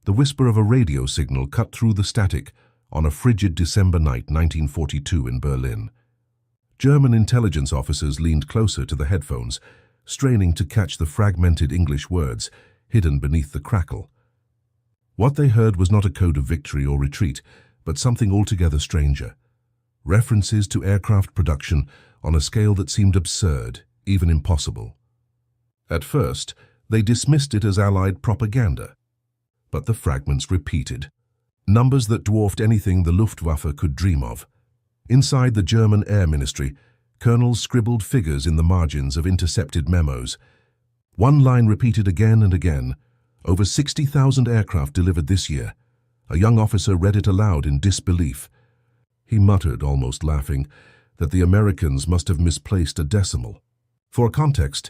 The whisper of a radio signal cut through the static on a frigid December night 1942 in Berlin. German intelligence officers leaned closer to the headphones, straining to catch the fragmented English words hidden beneath the crackle. What they heard was not a code of victory or retreat, but something altogether stranger. References to aircraft production on a scale that seemed absurd, even impossible. At first, they dismissed it as Allied propaganda. But the fragments repeated. Numbers that dwarfed anything the Luftwaffe could dream of. Inside the German Air Ministry, colonels scribbled figures in the margins of intercepted memos. One line repeated again and again. Over 60,000 aircraft delivered this year. A young officer read it aloud in disbelief. He muttered, almost laughing, that the Americans must have misplaced a decimal. For context,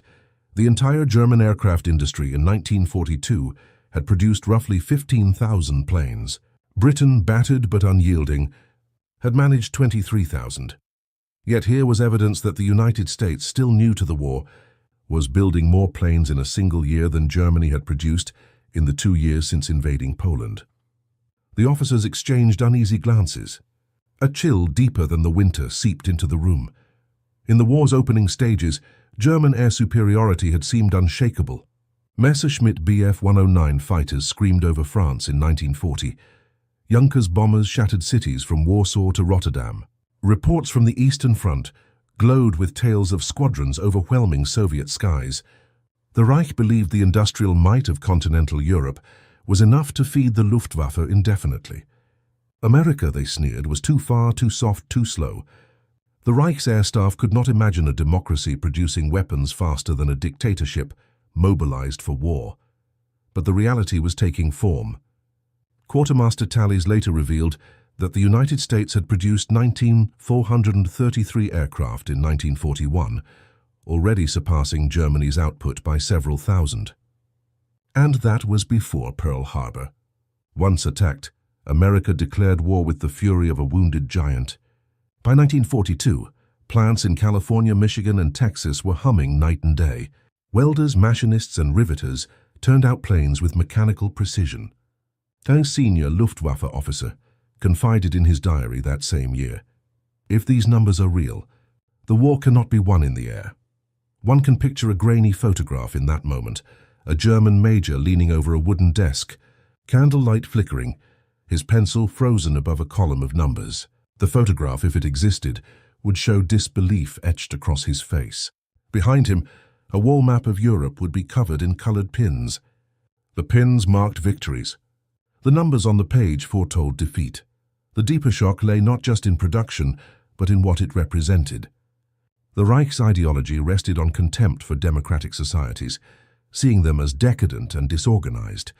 the entire German aircraft industry in 1942 had produced roughly 15,000 planes. Britain, battered but unyielding, had managed 23,000. Yet here was evidence that the United States, still new to the war, was building more planes in a single year than Germany had produced in the 2 years since invading Poland. The officers exchanged uneasy glances. A chill deeper than the winter seeped into the room. In the war's opening stages, German air superiority had seemed unshakable. Messerschmitt Bf 109 fighters screamed over France in 1940. Junkers bombers shattered cities from Warsaw to Rotterdam. Reports from the Eastern Front glowed with tales of squadrons overwhelming Soviet skies. The Reich believed the industrial might of continental Europe was enough to feed the Luftwaffe indefinitely. America, they sneered, was too far, too soft, too slow. The Reich's air staff could not imagine a democracy producing weapons faster than a dictatorship mobilized for war. But the reality was taking form. Quartermaster tallies later revealed that the United States had produced 19,433 aircraft in 1941, already surpassing Germany's output by several thousand. And that was before Pearl Harbor. Once attacked, America declared war with the fury of a wounded giant. By 1942, plants in California, Michigan, and Texas were humming night and day. Welders, machinists, and riveters turned out planes with mechanical precision. A senior Luftwaffe officer confided in his diary that same year, "If these numbers are real, the war cannot be won in the air." One can picture a grainy photograph in that moment, a German major leaning over a wooden desk, candlelight flickering, his pencil frozen above a column of numbers. The photograph, if it existed, would show disbelief etched across his face. Behind him, a wall map of Europe would be covered in colored pins. The pins marked victories. The numbers on the page foretold defeat. The deeper shock lay not just in production, but in what it represented. The Reich's ideology rested on contempt for democratic societies, seeing them as decadent and disorganized.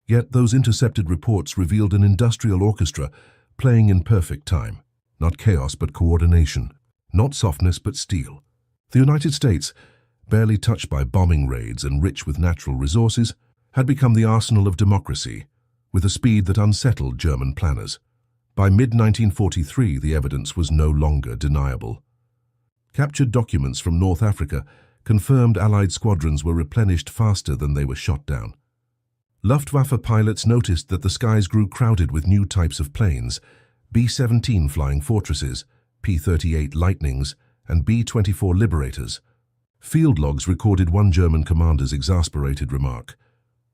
Yet those intercepted reports revealed an industrial orchestra playing in perfect time. Not chaos, but coordination. Not softness, but steel. The United States, barely touched by bombing raids and rich with natural resources, had become the arsenal of democracy, with a speed that unsettled German planners. By mid-1943, the evidence was no longer deniable. Captured documents from North Africa confirmed Allied squadrons were replenished faster than they were shot down. Luftwaffe pilots noticed that the skies grew crowded with new types of planes: B-17 Flying Fortresses, P-38 Lightnings, and B-24 Liberators. Field logs recorded one German commander's exasperated remark: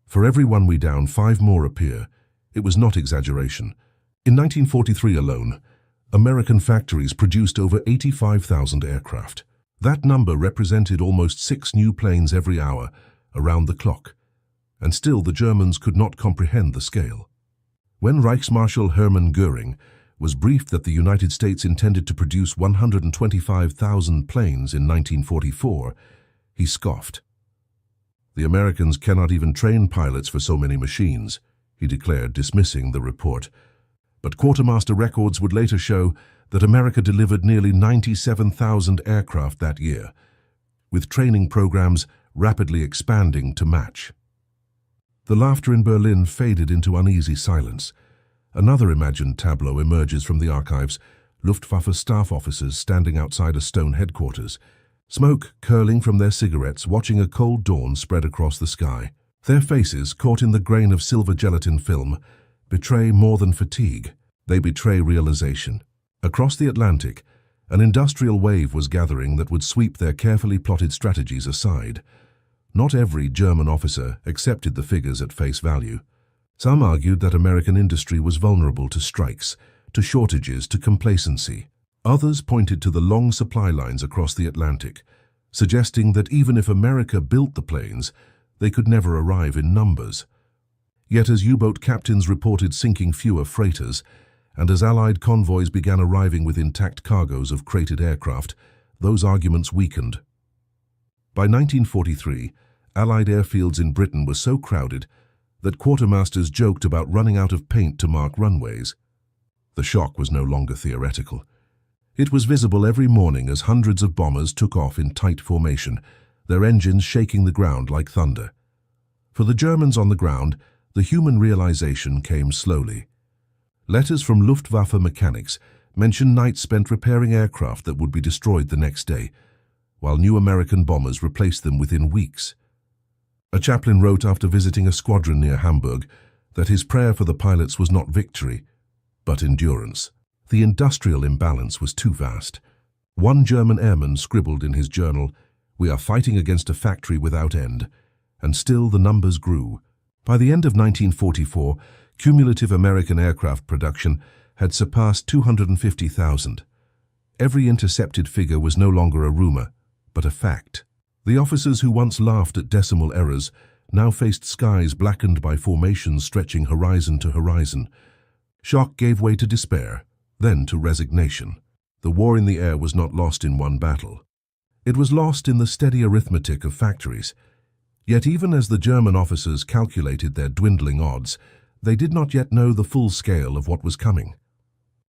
"For every one we down, 5 more appear." It was not exaggeration. In 1943 alone, American factories produced over 85,000 aircraft. That number represented almost 6 new planes every hour, around the clock. And still the Germans could not comprehend the scale. When Reichsmarschall Hermann Göring was briefed that the United States intended to produce 125,000 planes in 1944, he scoffed. "The Americans cannot even train pilots for so many machines," he declared, dismissing the report. But quartermaster records would later show that America delivered nearly 97,000 aircraft that year, with training programs rapidly expanding to match. The laughter in Berlin faded into uneasy silence. Another imagined tableau emerges from the archives: Luftwaffe staff officers standing outside a stone headquarters, smoke curling from their cigarettes, watching a cold dawn spread across the sky. Their faces, caught in the grain of silver gelatin film, betray more than fatigue. They betray realization. Across the Atlantic, an industrial wave was gathering that would sweep their carefully plotted strategies aside. Not every German officer accepted the figures at face value. Some argued that American industry was vulnerable to strikes, to shortages, to complacency. Others pointed to the long supply lines across the Atlantic, suggesting that even if America built the planes, they could never arrive in numbers. Yet as U-boat captains reported sinking fewer freighters, and as Allied convoys began arriving with intact cargoes of crated aircraft, those arguments weakened. By 1943, Allied airfields in Britain were so crowded that quartermasters joked about running out of paint to mark runways. The shock was no longer theoretical. It was visible every morning as hundreds of bombers took off in tight formation, their engines shaking the ground like thunder. For the Germans on the ground, the human realization came slowly. Letters from Luftwaffe mechanics mentioned nights spent repairing aircraft that would be destroyed the next day, while new American bombers replaced them within weeks. A chaplain wrote after visiting a squadron near Hamburg that his prayer for the pilots was not victory, but endurance. The industrial imbalance was too vast. One German airman scribbled in his journal, "We are fighting against a factory without end," and still the numbers grew. By the end of 1944, cumulative American aircraft production had surpassed 250,000. Every intercepted figure was no longer a rumor, but a fact. The officers who once laughed at decimal errors now faced skies blackened by formations stretching horizon to horizon. Shock gave way to despair, then to resignation. The war in the air was not lost in one battle. It was lost in the steady arithmetic of factories. Yet even as the German officers calculated their dwindling odds, they did not yet know the full scale of what was coming.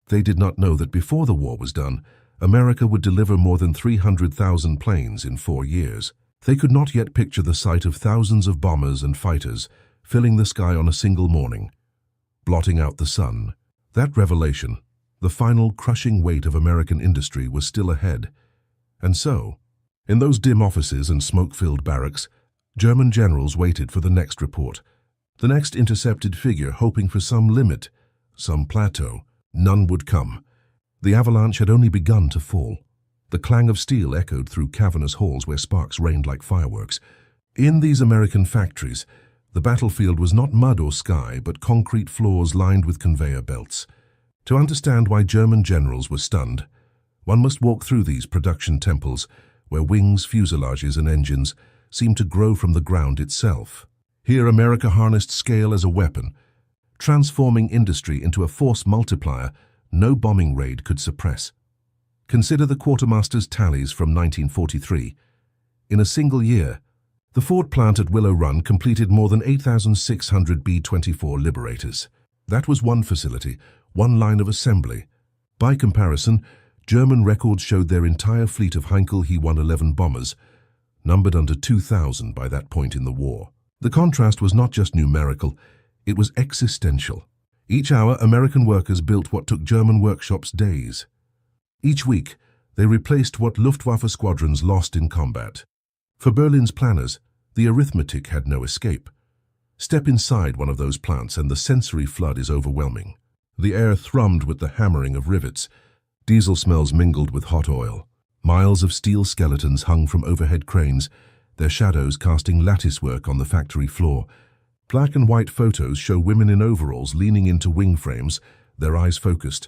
They did not know that before the war was done, America would deliver more than 300,000 planes in 4 years. They could not yet picture the sight of thousands of bombers and fighters filling the sky on a single morning, blotting out the sun. That revelation, the final crushing weight of American industry, was still ahead. And so, in those dim offices and smoke-filled barracks, German generals waited for the next report, the next intercepted figure, hoping for some limit, some plateau. None would come. The avalanche had only begun to fall. The clang of steel echoed through cavernous halls where sparks rained like fireworks. In these American factories, the battlefield was not mud or sky, but concrete floors lined with conveyor belts. To understand why German generals were stunned, one must walk through these production temples, where wings, fuselages, and engines seemed to grow from the ground itself. Here America harnessed scale as a weapon, transforming industry into a force multiplier no bombing raid could suppress. Consider the quartermaster's tallies from 1943. In a single year, the Ford plant at Willow Run completed more than 8,600 B-24 Liberators. That was one facility, one line of assembly. By comparison, German records showed their entire fleet of Heinkel He-111 bombers, numbered under 2,000 by that point in the war. The contrast was not just numerical, it was existential. Each hour, American workers built what took German workshops days. Each week, they replaced what Luftwaffe squadrons lost in combat. For Berlin's planners, the arithmetic had no escape. Step inside one of those plants and the sensory flood is overwhelming. The air thrummed with the hammering of rivets. Diesel smells mingled with hot oil. Miles of steel skeletons hung from overhead cranes, their shadows casting latticework on the factory floor. Black and white photos show women in overalls leaning into wing frames, their eyes focused,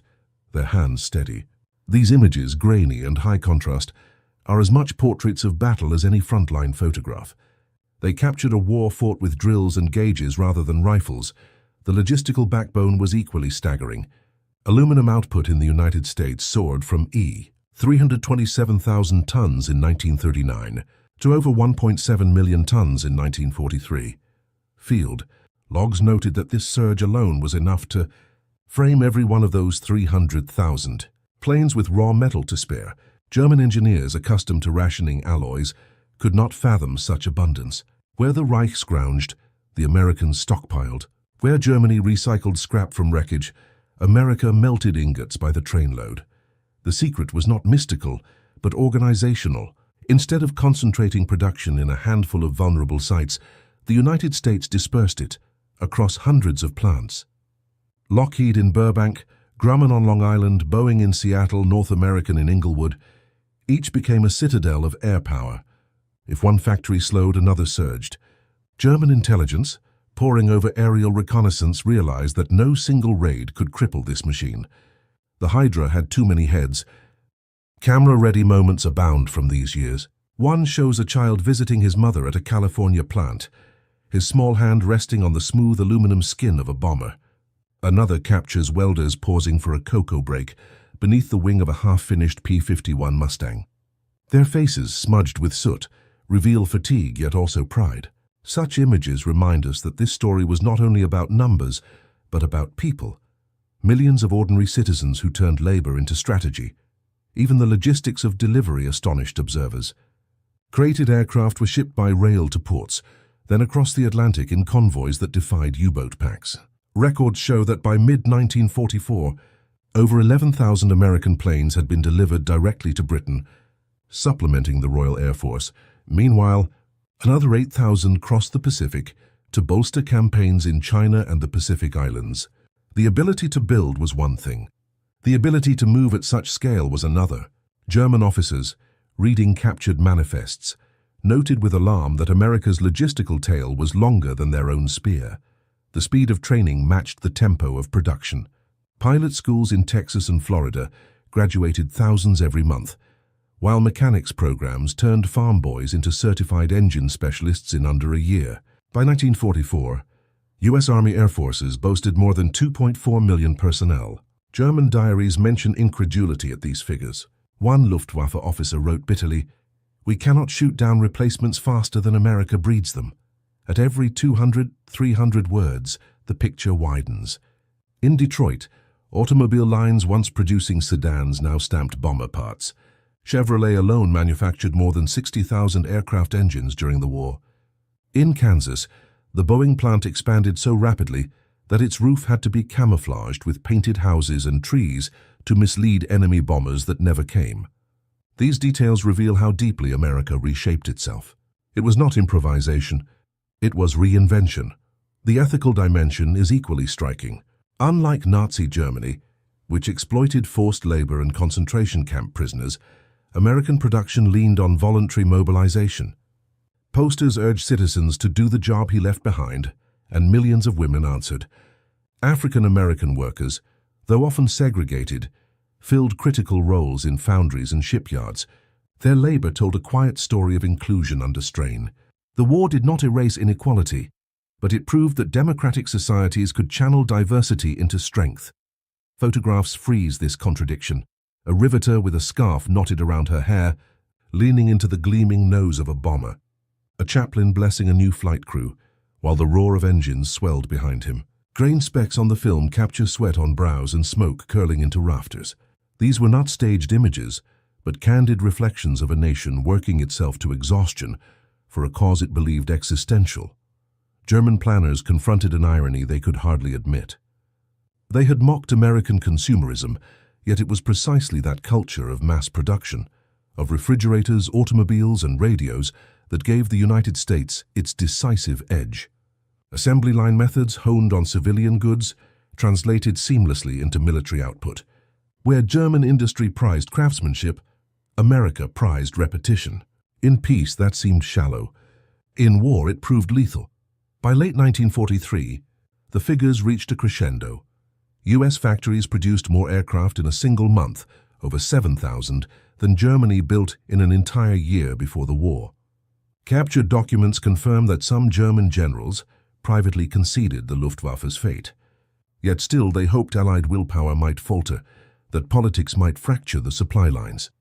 their hands steady. These images, grainy and high contrast, are as much portraits of battle as any frontline photograph. They captured a war fought with drills and gauges rather than rifles. The logistical backbone was equally staggering. Aluminum output in the United States soared from 327,000 tons in 1939 to over 1.7 million tons in 1943. Field logs noted that this surge alone was enough to frame every one of those 300,000. Planes with raw metal to spare, German engineers accustomed to rationing alloys could not fathom such abundance. Where the Reich scrounged, the Americans stockpiled. Where Germany recycled scrap from wreckage, America melted ingots by the trainload. The secret was not mystical, but organizational. Instead of concentrating production in a handful of vulnerable sites, The United States dispersed it across hundreds of plants. Lockheed in Burbank, Grumman on Long Island, Boeing in Seattle, North American in Inglewood, each became a citadel of air power. If one factory slowed, another surged. German intelligence, poring over aerial reconnaissance, realized that no single raid could cripple this machine. The Hydra had too many heads. Camera-ready moments abound from these years. One shows a child visiting his mother at a California plant, his small hand resting on the smooth aluminum skin of a bomber. Another captures welders pausing for a cocoa break beneath the wing of a half-finished P-51 Mustang. Their faces, smudged with soot, reveal fatigue yet also pride. Such images remind us that this story was not only about numbers, but about people. Millions of ordinary citizens who turned labor into strategy. Even the logistics of delivery astonished observers. Created aircraft were shipped by rail to ports, then across the Atlantic in convoys that defied U-boat packs. Records show that by mid-1944, over 11,000 American planes had been delivered directly to Britain, supplementing the Royal Air Force. Meanwhile, another 8,000 crossed the Pacific to bolster campaigns in China and the Pacific Islands. The ability to build was one thing. The ability to move at such scale was another. German officers, reading captured manifests, noted with alarm that America's logistical tail was longer than their own spear. The speed of training matched the tempo of production. Pilot schools in Texas and Florida graduated thousands every month, while mechanics programs turned farm boys into certified engine specialists in under a year. By 1944, U.S. Army Air Forces boasted more than 2.4 million personnel. German diaries mention incredulity at these figures. One Luftwaffe officer wrote bitterly, "We cannot shoot down replacements faster than America breeds them." At every 200, 300 words, the picture widens. In Detroit, automobile lines once producing sedans now stamped bomber parts. Chevrolet alone manufactured more than 60,000 aircraft engines during the war. In Kansas, the Boeing plant expanded so rapidly that its roof had to be camouflaged with painted houses and trees to mislead enemy bombers that never came. These details reveal how deeply America reshaped itself. It was not improvisation, it was reinvention. The ethical dimension is equally striking. Unlike Nazi Germany, which exploited forced labor and concentration camp prisoners, American production leaned on voluntary mobilization. Posters urged citizens to do the job he left behind, and millions of women answered. African-American workers, though often segregated, filled critical roles in foundries and shipyards. Their labor told a quiet story of inclusion under strain. The war did not erase inequality, but it proved that democratic societies could channel diversity into strength. Photographs freeze this contradiction. A riveter with a scarf knotted around her hair, leaning into the gleaming nose of a bomber. A chaplain blessing a new flight crew, while the roar of engines swelled behind him. Grain specks on the film capture sweat on brows and smoke curling into rafters. These were not staged images, but candid reflections of a nation working itself to exhaustion for a cause it believed existential. German planners confronted an irony they could hardly admit. They had mocked American consumerism, yet it was precisely that culture of mass production, of refrigerators, automobiles, and radios that gave the United States its decisive edge. Assembly line methods honed on civilian goods translated seamlessly into military output. Where German industry prized craftsmanship, America prized repetition. In peace, that seemed shallow. In war, it proved lethal. By late 1943, the figures reached a crescendo. U.S. factories produced more aircraft in a single month, over 7,000, than Germany built in an entire year before the war. Captured documents confirm that some German generals privately conceded the Luftwaffe's fate. Yet still they hoped Allied willpower might falter, that politics might fracture the supply lines.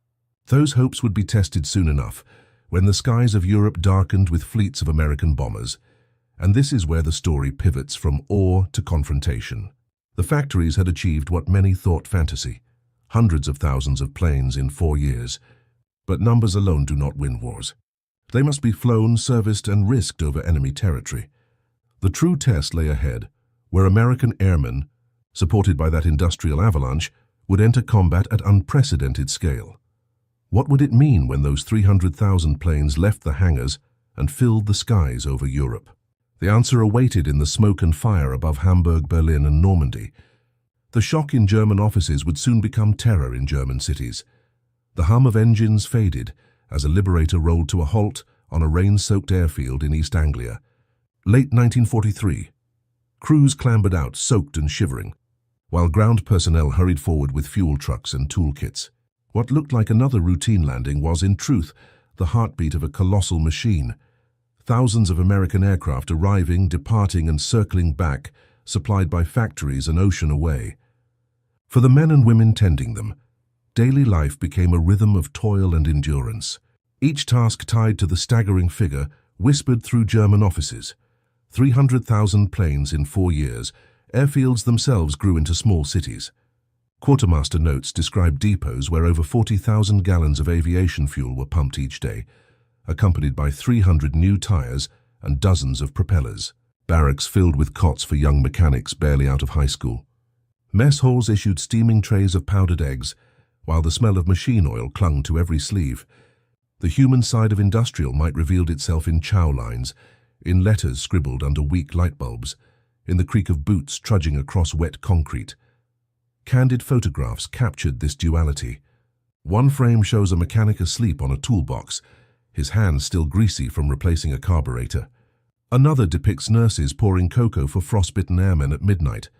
Those hopes would be tested soon enough, when the skies of Europe darkened with fleets of American bombers. And this is where the story pivots from awe to confrontation. The factories had achieved what many thought fantasy, hundreds of thousands of planes in 4 years. But numbers alone do not win wars. They must be flown, serviced, and risked over enemy territory. The true test lay ahead, where American airmen, supported by that industrial avalanche, would enter combat at unprecedented scale. What would it mean when those 300,000 planes left the hangars and filled the skies over Europe? The answer awaited in the smoke and fire above Hamburg, Berlin, and Normandy. The shock in German offices would soon become terror in German cities. The hum of engines faded as a Liberator rolled to a halt on a rain-soaked airfield in East Anglia. Late 1943. Crews clambered out, soaked and shivering, while ground personnel hurried forward with fuel trucks and toolkits. What looked like another routine landing was, in truth, the heartbeat of a colossal machine. Thousands of American aircraft arriving, departing and circling back, supplied by factories an ocean away. For the men and women tending them, daily life became a rhythm of toil and endurance. Each task tied to the staggering figure whispered through German offices. 300,000 planes in 4 years. Airfields themselves grew into small cities. Quartermaster notes describe depots where over 40,000 gallons of aviation fuel were pumped each day, accompanied by 300 new tires and dozens of propellers. Barracks filled with cots for young mechanics barely out of high school. Mess halls issued steaming trays of powdered eggs, while the smell of machine oil clung to every sleeve. The human side of industrial might revealed itself in chow lines, in letters scribbled under weak light bulbs, in the creak of boots trudging across wet concrete. Candid photographs captured this duality. One frame shows a mechanic asleep on a toolbox, his hands still greasy from replacing a carburetor. Another depicts nurses pouring cocoa for frostbitten airmen at midnight,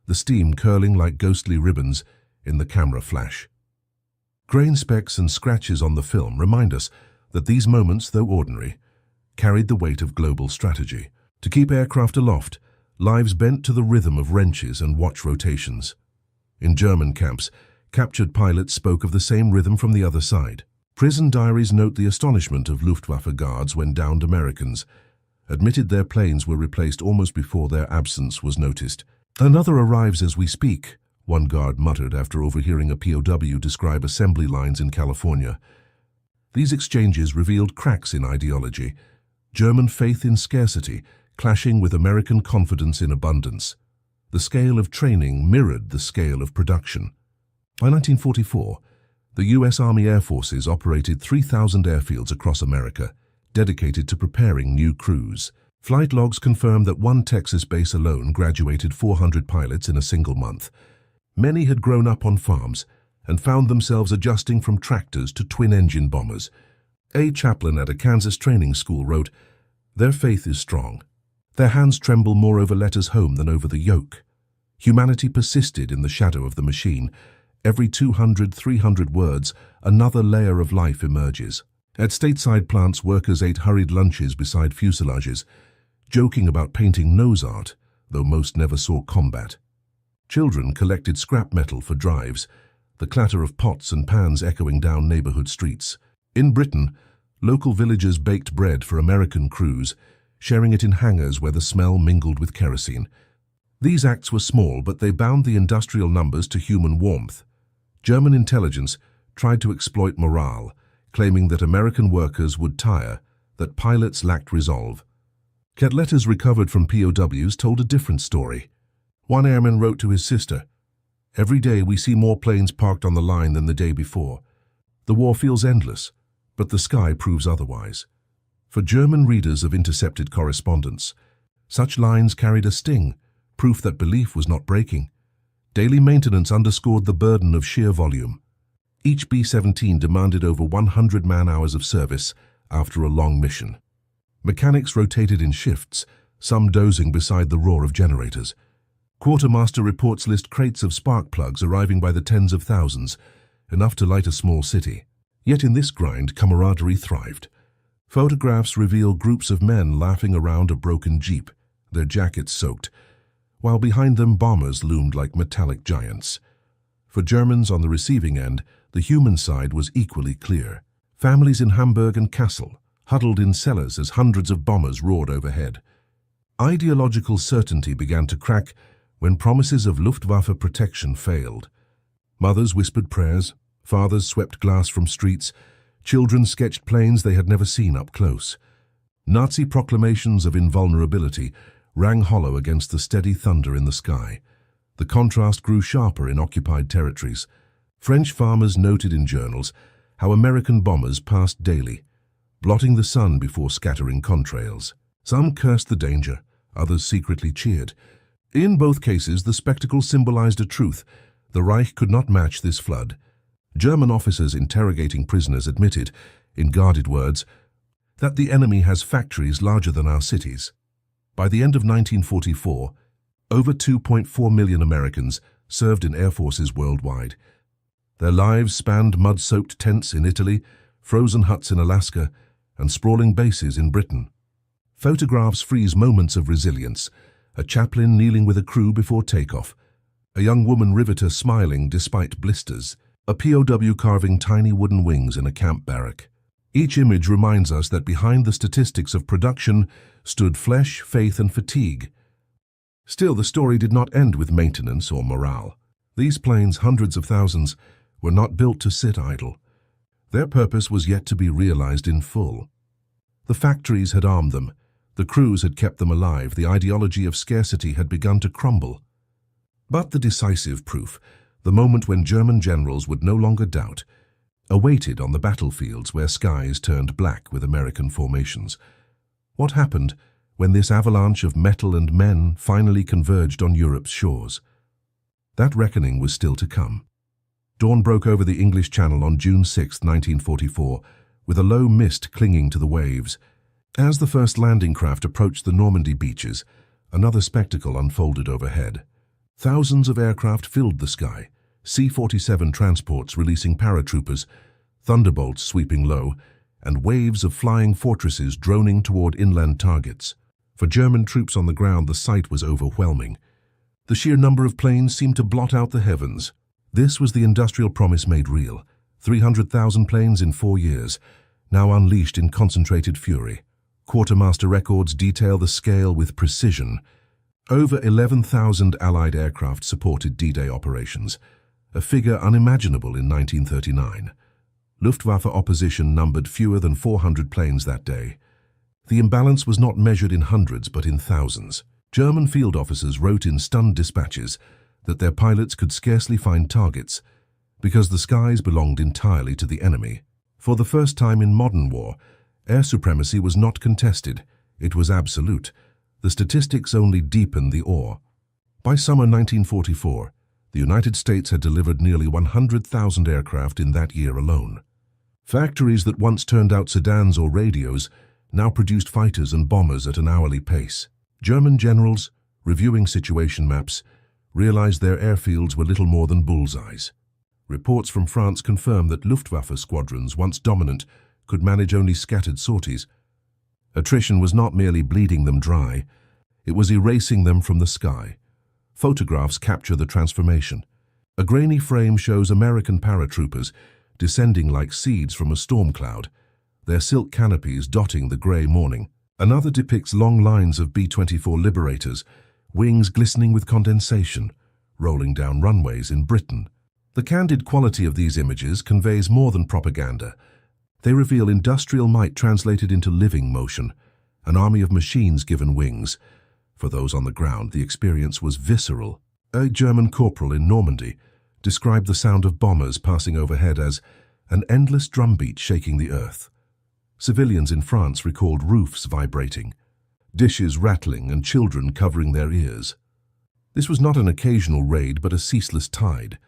the steam curling like ghostly ribbons in the camera flash. Grain specks and scratches on the film remind us that these moments, though ordinary, carried the weight of global strategy. To keep aircraft aloft, lives bent to the rhythm of wrenches and watch rotations. In German camps, captured pilots spoke of the same rhythm from the other side. Prison diaries note the astonishment of Luftwaffe guards when downed Americans admitted their planes were replaced almost before their absence was noticed. "Another arrives as we speak," one guard muttered after overhearing a POW describe assembly lines in California. These exchanges revealed cracks in ideology, German faith in scarcity clashing with American confidence in abundance. The scale of training mirrored the scale of production. By 1944, the U.S. Army Air Forces operated 3,000 airfields across America, dedicated to preparing new crews. Flight logs confirm that one Texas base alone graduated 400 pilots in a single month. Many had grown up on farms and found themselves adjusting from tractors to twin-engine bombers. A chaplain at a Kansas training school wrote, "Their faith is strong. Their hands tremble more over letters home than over the yoke." Humanity persisted in the shadow of the machine. Every 200, 300 words, another layer of life emerges. At stateside plants, workers ate hurried lunches beside fuselages, joking about painting nose art, though most never saw combat. Children collected scrap metal for drives, the clatter of pots and pans echoing down neighborhood streets. In Britain, local villagers baked bread for American crews, sharing it in hangars where the smell mingled with kerosene. These acts were small, but they bound the industrial numbers to human warmth. German intelligence tried to exploit morale, claiming that American workers would tire, that pilots lacked resolve. Yet letters recovered from POWs told a different story. One airman wrote to his sister, "Every day we see more planes parked on the line than the day before. The war feels endless, but the sky proves otherwise." For German readers of intercepted correspondence, such lines carried a sting, proof that belief was not breaking. Daily maintenance underscored the burden of sheer volume. Each B-17 demanded over 100 man-hours of service after a long mission. Mechanics rotated in shifts, some dozing beside the roar of generators. Quartermaster reports list crates of spark plugs arriving by the tens of thousands, enough to light a small city. Yet in this grind, camaraderie thrived. Photographs reveal groups of men laughing around a broken jeep, their jackets soaked, while behind them bombers loomed like metallic giants. For Germans on the receiving end, the human side was equally clear. Families in Hamburg and Kassel huddled in cellars as hundreds of bombers roared overhead. Ideological certainty began to crack when promises of Luftwaffe protection failed. Mothers whispered prayers, fathers swept glass from streets, children sketched planes they had never seen up close. Nazi proclamations of invulnerability rang hollow against the steady thunder in the sky. The contrast grew sharper in occupied territories. French farmers noted in journals how American bombers passed daily, blotting the sun before scattering contrails. Some cursed the danger, Others secretly cheered. In both cases, the spectacle symbolized a truth. The Reich could not match this flood. German officers interrogating prisoners admitted, in guarded words, that the enemy has factories larger than our cities. By the end of 1944, over 2.4 million Americans served in air forces worldwide. Their lives spanned mud-soaked tents in Italy, frozen huts in Alaska, and sprawling bases in Britain. Photographs freeze moments of resilience, a chaplain kneeling with a crew before takeoff, a young woman riveter smiling despite blisters, a POW carving tiny wooden wings in a camp barrack. Each image reminds us that behind the statistics of production stood flesh, faith, and fatigue. Still, the story did not end with maintenance or morale. These planes, hundreds of thousands, were not built to sit idle. Their purpose was yet to be realized in full. The factories had armed them, the crews had kept them alive, the ideology of scarcity had begun to crumble. But the decisive proof, the moment when German generals would no longer doubt, awaited on the battlefields where skies turned black with American formations. What happened when this avalanche of metal and men finally converged on Europe's shores? That reckoning was still to come. Dawn broke over the English Channel on June 6, 1944, with a low mist clinging to the waves. As the first landing craft approached the Normandy beaches, another spectacle unfolded overhead. Thousands of aircraft filled the sky, C-47 transports releasing paratroopers, thunderbolts sweeping low, and waves of flying fortresses droning toward inland targets. For German troops on the ground, the sight was overwhelming. The sheer number of planes seemed to blot out the heavens. This was the industrial promise made real. 300,000 planes in 4 years, now unleashed in concentrated fury. Quartermaster records detail the scale with precision. Over 11,000 Allied aircraft supported D-Day operations, a figure unimaginable in 1939. Luftwaffe opposition numbered fewer than 400 planes that day. The imbalance was not measured in hundreds but in thousands. German field officers wrote in stunned dispatches that their pilots could scarcely find targets because the skies belonged entirely to the enemy. For the first time in modern war, air supremacy was not contested, it was absolute. The statistics only deepened the awe. By summer 1944, the United States had delivered nearly 100,000 aircraft in that year alone. Factories that once turned out sedans or radios now produced fighters and bombers at an hourly pace. German generals, reviewing situation maps, realized their airfields were little more than bullseyes. Reports from France confirmed that Luftwaffe squadrons, once dominant, could manage only scattered sorties. Attrition was not merely bleeding them dry, it was erasing them from the sky. Photographs capture the transformation. A grainy frame shows American paratroopers descending like seeds from a storm cloud, their silk canopies dotting the grey morning. Another depicts long lines of B-24 Liberators, wings glistening with condensation, rolling down runways in Britain. The candid quality of these images conveys more than propaganda. They reveal industrial might translated into living motion, an army of machines given wings. For those on the ground, the experience was visceral. A German corporal in Normandy described the sound of bombers passing overhead as an endless drumbeat shaking the earth. Civilians in France recalled roofs vibrating, dishes rattling, and children covering their ears. This was not an occasional raid, but a ceaseless tide.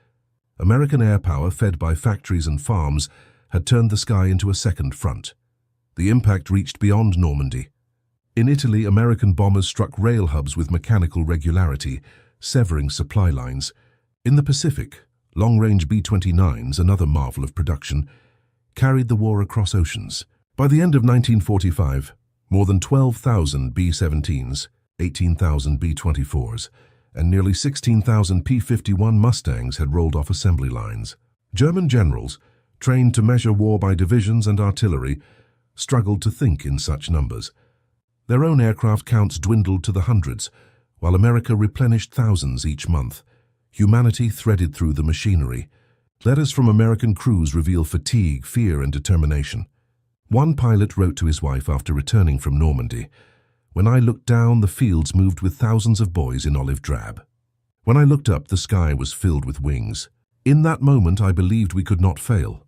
American air power, fed by factories and farms, had turned the sky into a second front. The impact reached beyond Normandy. In Italy, American bombers struck rail hubs with mechanical regularity, severing supply lines. In the Pacific, long-range B-29s, another marvel of production, carried the war across oceans. By the end of 1945, more than 12,000 B-17s, 18,000 B-24s, and nearly 16,000 P-51 Mustangs had rolled off assembly lines. German generals, trained to measure war by divisions and artillery, struggled to think in such numbers. Their own aircraft counts dwindled to the hundreds, while America replenished thousands each month. Humanity threaded through the machinery. Letters from American crews reveal fatigue, fear, and determination. One pilot wrote to his wife after returning from Normandy, "When I looked down, the fields moved with thousands of boys in olive drab. When I looked up, the sky was filled with wings. In that moment, I believed we could not fail."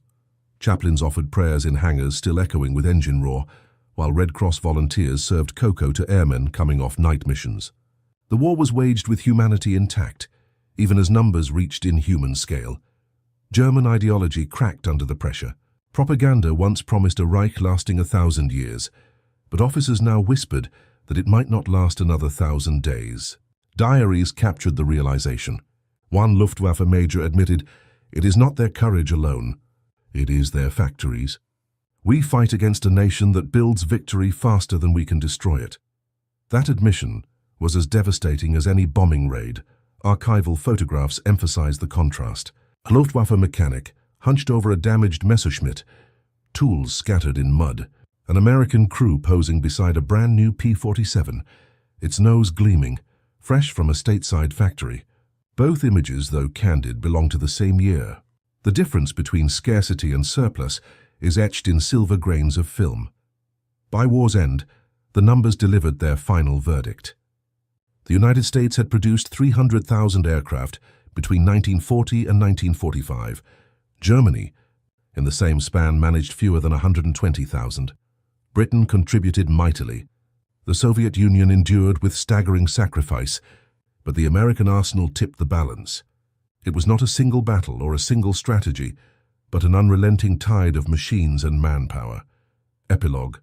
Chaplains offered prayers in hangars still echoing with engine roar, while Red Cross volunteers served cocoa to airmen coming off night missions. The war was waged with humanity intact, even as numbers reached inhuman scale. German ideology cracked under the pressure. Propaganda once promised a Reich lasting 1,000 years, but officers now whispered that it might not last another 1,000 days. Diaries captured the realization. One Luftwaffe major admitted, "It is not their courage alone, it is their factories. We fight against a nation that builds victory faster than we can destroy it." That admission was as devastating as any bombing raid. Archival photographs emphasize the contrast. A Luftwaffe mechanic hunched over a damaged Messerschmitt, tools scattered in mud. An American crew posing beside a brand new P-47, its nose gleaming, fresh from a stateside factory. Both images, though candid, belong to the same year. The difference between scarcity and surplus is etched in silver grains of film. By war's end, the numbers delivered their final verdict. The United States had produced 300,000 aircraft between 1940 and 1945. Germany, in the same span, managed fewer than 120,000. Britain contributed mightily. The Soviet Union endured with staggering sacrifice, but the American arsenal tipped the balance. It was not a single battle or a single strategy, but an unrelenting tide of machines and manpower. Epilogue.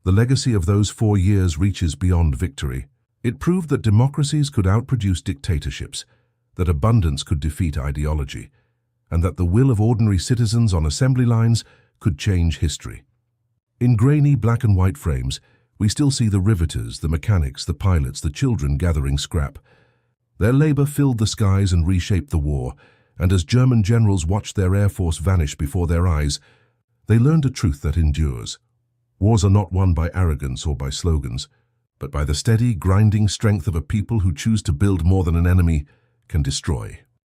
The legacy of those 4 years reaches beyond victory. It proved that democracies could outproduce dictatorships, that abundance could defeat ideology, and that the will of ordinary citizens on assembly lines could change history. In grainy black and white frames, we still see the riveters, the mechanics, the pilots, the children gathering scrap. Their labor filled the skies and reshaped the war, and as German generals watched their air force vanish before their eyes, they learned a truth that endures. Wars are not won by arrogance or by slogans, but by the steady, grinding strength of a people who choose to build more than an enemy can destroy.